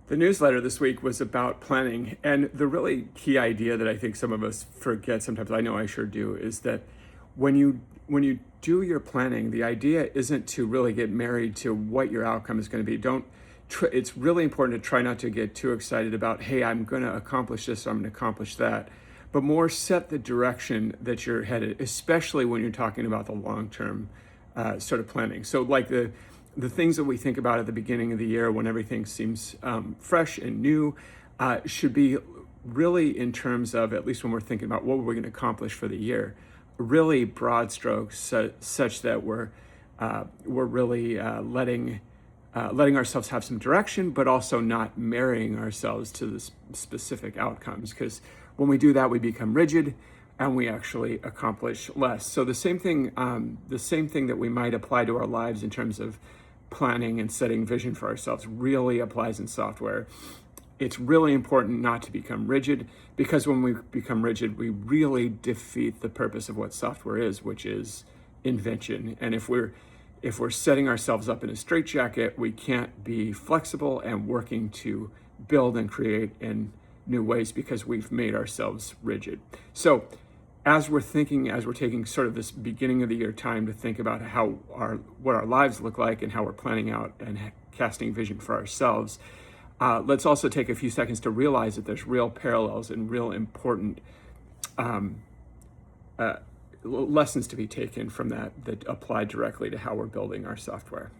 The newsletter this week was about planning, and the really key idea that I think some of us forget sometimes, I know I sure do, is that when you do your planning, the idea isn't to really get married to what your outcome is going to be. It's really important to try not to get too excited about, hey, I'm going to accomplish this, or I'm going to accomplish that, but more set the direction that you're headed, especially when you're talking about the long-term sort of planning. So like the things that we think about at the beginning of the year when everything seems fresh and new should be really in terms of, at least when we're thinking about what we're going to accomplish for the year, really broad strokes such that we're really letting ourselves have some direction, but also not marrying ourselves to the specific outcomes. Because when we do that, we become rigid and we actually accomplish less. So the same thing that we might apply to our lives in terms of planning and setting vision for ourselves really applies in software. It's really important not to become rigid, because when we become rigid, we really defeat the purpose of what software is, which is invention. And if we're setting ourselves up in a straitjacket, we can't be flexible and working to build and create in new ways because we've made ourselves rigid. So as we're taking sort of this beginning of the year time to think about what our lives look like and how we're planning out and casting vision for ourselves, let's also take a few seconds to realize that there's real parallels and real important lessons to be taken from that apply directly to how we're building our software.